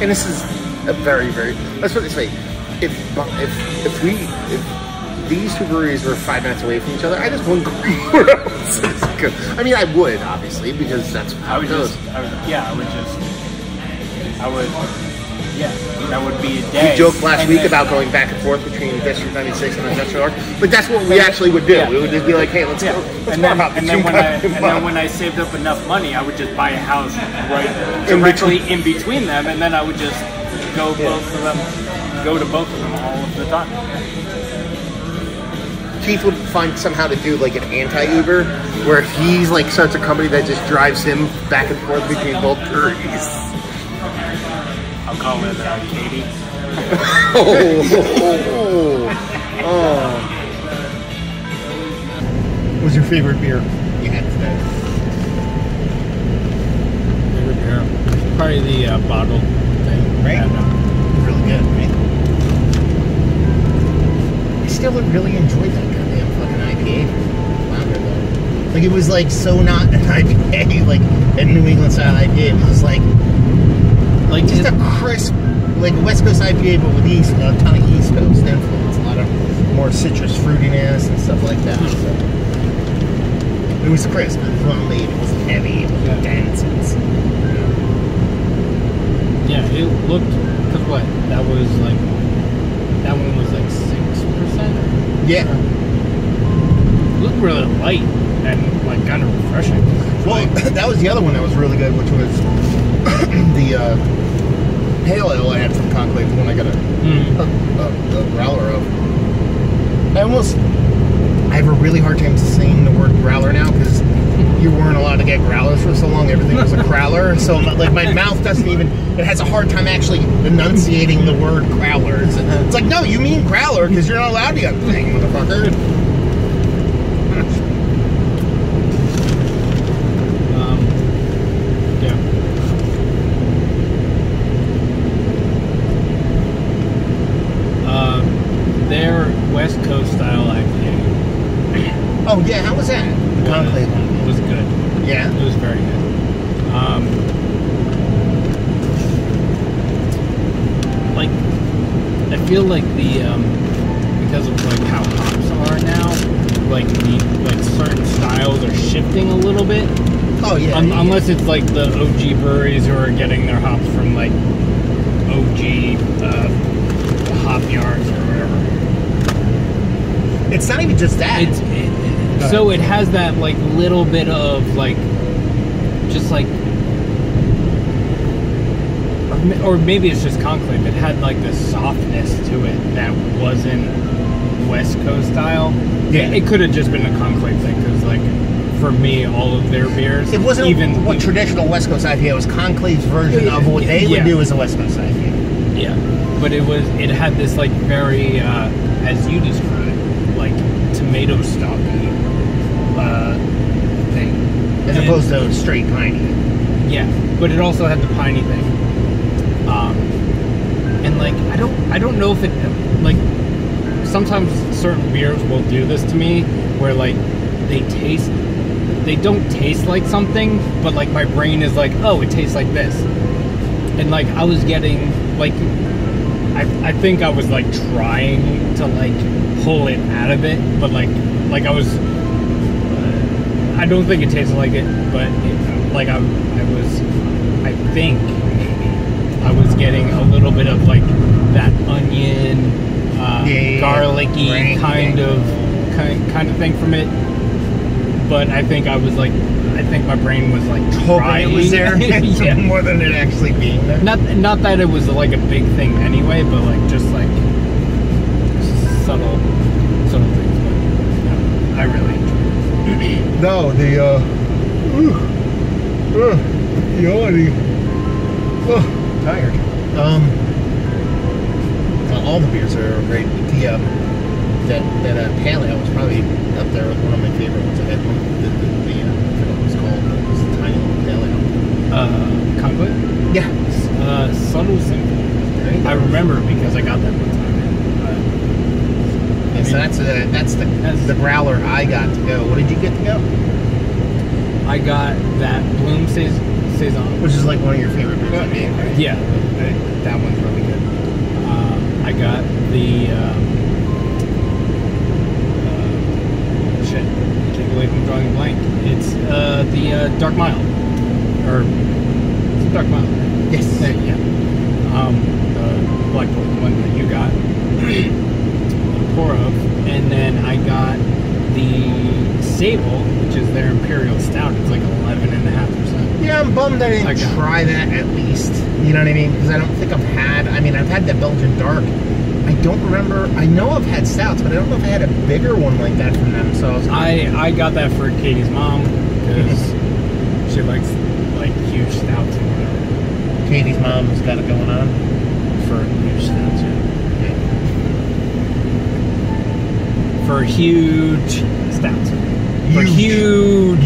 And this is a very, very, let's put it this way, if these 2 breweries were 5 minutes away from each other, I just wouldn't go anywhere else. I mean, I would, obviously, because that's how it goes. That would be a day. We joked last week about going back and forth between District 96 and Industrial Arc, but that's what we actually would do. Yeah. We would just be like, hey, let's go. And then when I saved up enough money, I would just buy a house right directly in between them, and then I would just go both of them. go to both of them all of the time. Keith would find somehow to do like an anti-Uber, where he's like starts a company that just drives him back and forth between both breweries. I'll call it Katie. What was your favorite beer you had today? Favorite beer? Probably the bottle thing. Right? And, Really good, right? I still really enjoyed that goddamn fucking IPA from Flounder, though. Like, it was like so not an IPA, like a New England style IPA. It was just like just a crisp, like West Coast IPA, but with a ton of East Coast influence, a lot of more citrus fruitiness and stuff like that. So it was crisp, it was well made, it wasn't heavy, it wasn't dense. Yeah, it looked, because what, that one was like 6%? Yeah. It looked really light and like kind of refreshing. Well, that was the other one that was really good, which was the Pale Ale I had from Conclave, the one I got a growler of. I have a really hard time saying the word growler now, because you weren't allowed to get growlers for so long. Everything was a growler, so like my mouth doesn't even. It has a hard time actually enunciating the word growler. It's like, no, you mean growler because you're not allowed to get the thing, motherfucker. Yeah. Their West Coast style IPA. Oh yeah, how was that? The Conclave one. It was good. Yeah, it was very good. Like, I feel like the because of like how hops are now, like the certain styles are shifting a little bit. Oh yeah. Unless it's like the OG breweries who are getting their hops from like OG hop yards or whatever. It's not even just that. So it has that like little bit of like, just like, or maybe it's just Conclave. It had like this softness to it that wasn't West Coast style. Yeah. It could have just been a Conclave thing, because like for me, all of their beers, it wasn't even what traditional West Coast IPA. It was Conclave's version of what they would do as a West Coast IPA. Yeah, but it had this like very, as you described, like tomato stocky thing, as opposed to straight piney. Yeah, but it also had the piney thing. And like I don't know if it, like, sometimes certain beers will do this to me, where like they don't taste like something, but like my brain is like, oh, it tastes like this. And like I was getting like, I think I was like trying to like pull it out of it, but like I was, I don't think it tasted like it, but like I think I was getting a little bit of like that onion, garlicky kind of thing from it. But I think I think my brain was like hoping it was there, yeah. More than it actually being there. Not that it was like a big thing anyway, but like just like subtle things. But I really enjoyed it. No, tired. All the beers are great. That Pale Ale was probably up there with one of my favorite ones. I had one. I forget what it was called. But it was a tiny little Pale Ale. Conclave? Yeah. Subtle Symphony. I remember because I got that one time. So that's the growler I got to go. What did you get to go? I got that Bloom Saison, which is like one of your favorite beers. Right? Yeah, that one's really good. I got the shit. I can't believe I'm drawing a blank. It's the Dark Mile, or it's a Dark Mile. Yes. Yeah. The Black Bolt, the one that you got. Pour of, and then I got the Sable, which is their Imperial Stout. It's like 11.5%. Yeah, I'm bummed I didn't try that at least. You know what I mean? Because I don't think I've had. I mean, I've had that Belgian Dark, don't remember. I know I've had stouts, but I don't know if I had a bigger one like that from them. So I got that for Katie's mom because she likes like huge stouts and whatever. Katie's mom's got it going on For huge stouts, yeah. For huge stouts. For huge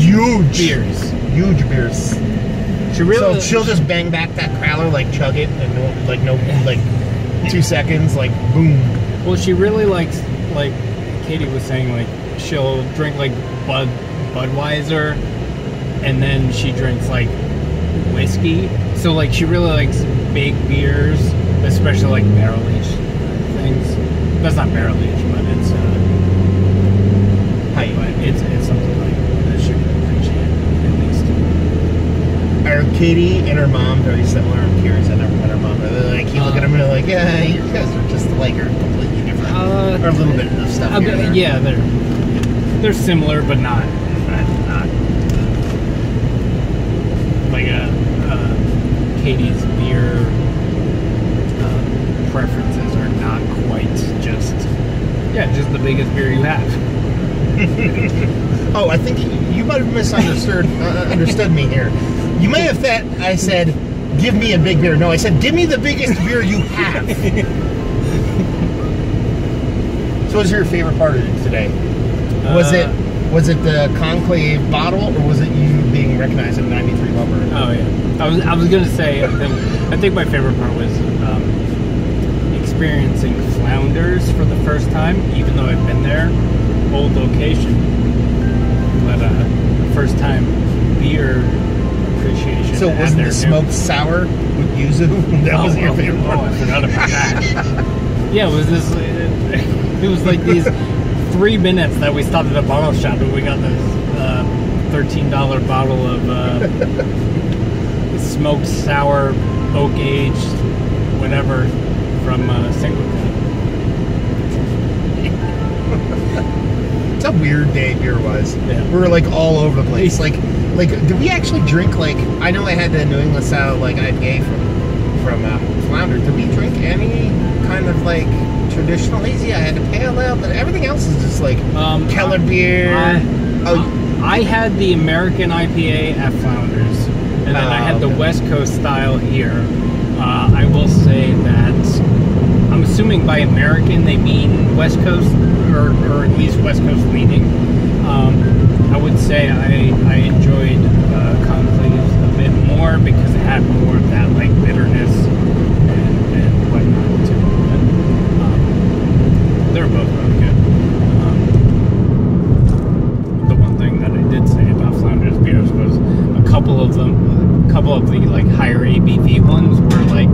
beers. Huge beers. She really. So she'll just bang back that crowler, like chug it, and no 2 seconds, like boom. Well, she really likes, like Katie was saying, like she'll drink like Budweiser, and then she drinks like whiskey. So like she really likes big beers, especially like barrel aged things. That's not barrel aged, but it's it's something like that she can appreciate at least. Are Katie and her mom very similar? I'm curious. I never met her mom. They're like, you look at them and they're like, yeah, you guys are just like or completely different, or a little bit of stuff. Here and there. Yeah, they're similar, but not like Katie's beer preferences are not quite just the biggest beer you have. Oh, I think you might have misunderstood understood me here. You may have thought I said, give me a big beer. No, I said, give me the biggest beer you have. So what was your favorite part of it today? Was it the Conclave bottle, or was it you being recognized at 93 Lumber? Oh yeah, I was gonna say I think my favorite part was experiencing Flounders for the first time, even though I've been there, old location, but first time beer appreciation. So was the smoked sour with yuzu? That was your favorite part. Oh, I forgot about that. Yeah, it was this. It was like these 3 minutes that we stopped at a bottle shop and we got this $13 bottle of smoked sour, oak aged, whatever from Single Cut. It's a weird day beer was. Yeah. We were like all over the place. Like, did we actually drink like? I know I had the New England style like IPA from Flounder. Did we drink any kind of like traditional hazy? I had the pale ale, but everything else is just like Keller beer. I had the American IPA at Flounders, and then I had the West Coast style here. I will say that I'm assuming by American they mean West Coast, or at least West Coast leaning. I would say I enjoyed Conclave a bit more because it had more of that like bitterness and whatnot to it. They're both really good. The one thing that I did say about Flounders beers was a couple of the like higher ABV ones were like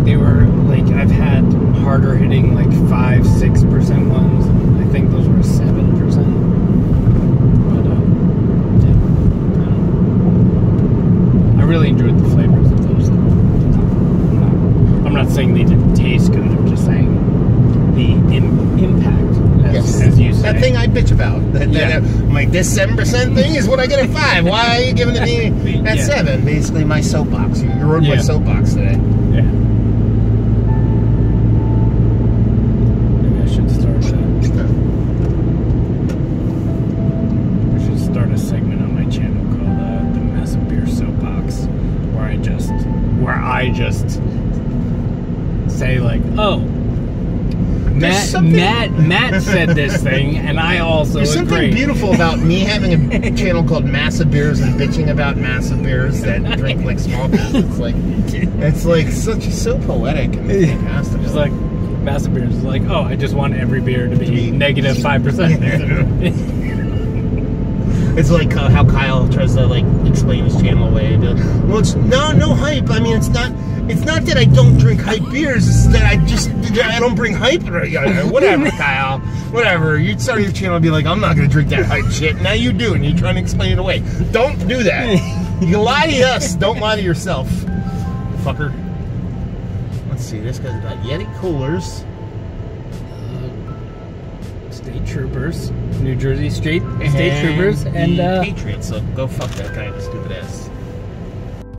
they were like I've had harder hitting like 5-6% ones. I think those were 7%. But I really enjoyed the flavors of those. I'm not saying they didn't taste good. I'm just saying the impact, as you say. That thing I bitch about. I'm like, this 7% thing is what I get at 5. Why are you giving it to me at 7? Basically, my soapbox. You rode my soapbox today. Yeah. Maybe I should start a segment on my channel called the Massif Beer Soapbox, where I just say like, oh, Matt said this thing, and I also There's agree. Something beautiful about me having a channel called Massive Beers and bitching about massive beers that drink like small beers. It's like so poetic and fantastic. It's like Massive Beers is like, oh, I just want every beer to be negative 5%. It's like how Kyle tries to like explain his channel away. Well, it's no hype. I mean, it's not that I don't drink hype beers. It's that I don't bring hype. Whatever, Kyle. Whatever. You'd start your channel and be like, I'm not going to drink that hype shit. Now you do, and you're trying to explain it away. Don't do that. You lie to us. Don't lie to yourself, fucker. Let's see. This guy's got Yeti coolers. State Troopers, New Jersey State Troopers, and Patriots. So go fuck that kind of stupid ass.